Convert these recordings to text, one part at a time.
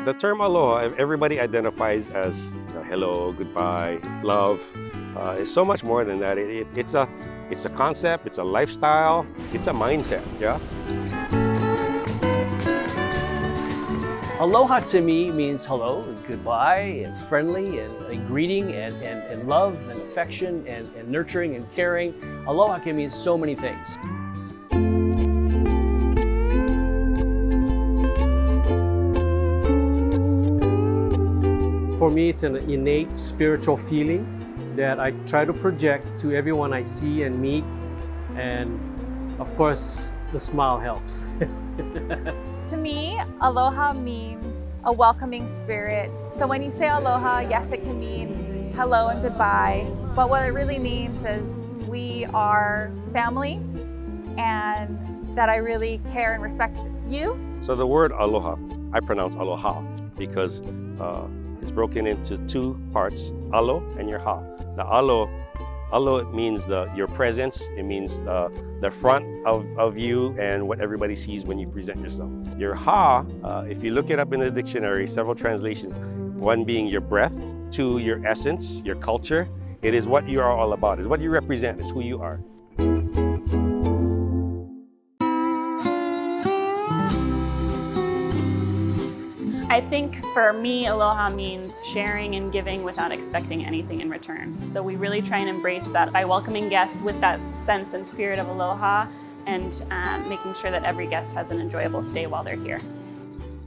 The term aloha, everybody identifies as hello, goodbye, love. It's so much more than that. It's a concept, it's a lifestyle, it's a mindset, yeah? Aloha to me means hello and goodbye and friendly and a greeting and love and affection and nurturing and caring. Aloha can mean so many things. For me, it's an innate spiritual feeling that I try to project to everyone I see and meet. And of course, the smile helps. To me, aloha means a welcoming spirit. So when you say aloha, yes, it can mean hello and goodbye. But what it really means is we are family and that I really care and respect you. So the word aloha, I pronounce aloha because it's broken into two parts, alo and your ha. The alo it means your presence. It means the front of you and what everybody sees when you present yourself. Your ha, if you look it up in the dictionary, several translations, one being your breath, two, your essence, your culture. It is what you are all about. It's what you represent. It's who you are. I think for me, aloha means sharing and giving without expecting anything in return. So we really try and embrace that by welcoming guests with that sense and spirit of aloha and making sure that every guest has an enjoyable stay while they're here.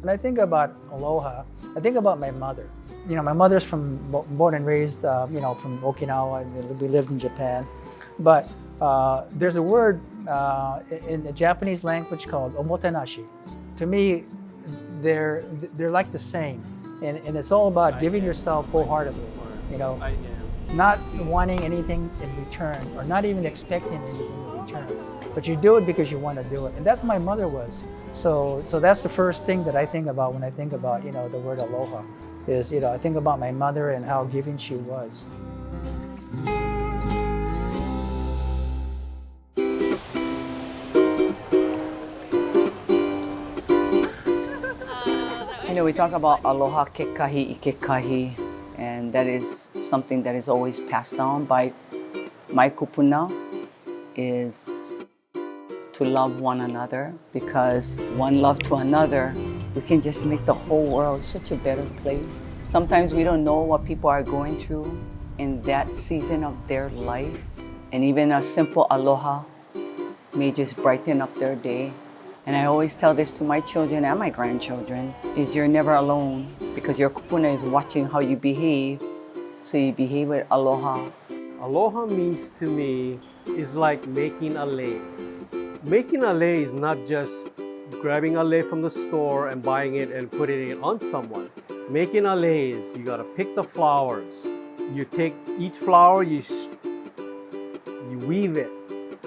When I think about aloha, I think about my mother. You know, my mother's born and raised, from Okinawa, and we lived in Japan. But there's a word in the Japanese language called omotenashi. To me, they're like the same, and it's all about giving yourself wholeheartedly, not wanting anything in return or not even expecting anything in return, but you do it because you want to do it. And that's my mother was. So that's the first thing that I think about when I think about the word aloha is I think about my mother and how giving she was. We talk about aloha kekahi ikekahi, and that is something that is always passed down by my kupuna, is to love one another, because one love to another, we can just make the whole world such a better place. Sometimes we don't know what people are going through in that season of their life, and even a simple aloha may just brighten up their day. And I always tell this to my children and my grandchildren, is you're never alone, because your kupuna is watching how you behave, so you behave with aloha. Aloha means to me is like making a lei. Making a lei is not just grabbing a lei from the store and buying it and putting it on someone. Making a lei is you gotta pick the flowers. You take each flower, you weave it,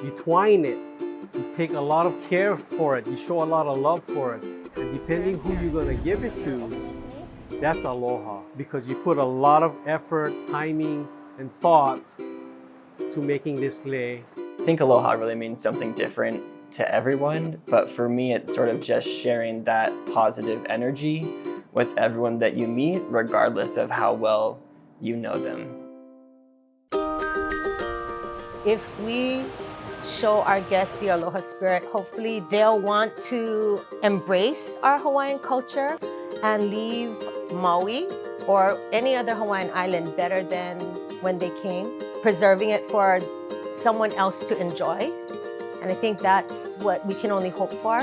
you twine it. You take a lot of care for it. You show a lot of love for it. And depending who you're going to give it to, that's aloha. Because you put a lot of effort, timing, and thought to making this lei. I think aloha really means something different to everyone. But for me, it's sort of just sharing that positive energy with everyone that you meet, regardless of how well you know them. If we show our guests the aloha spirit, hopefully they'll want to embrace our Hawaiian culture and leave Maui or any other Hawaiian island better than when they came, preserving it for someone else to enjoy. And I think that's what we can only hope for.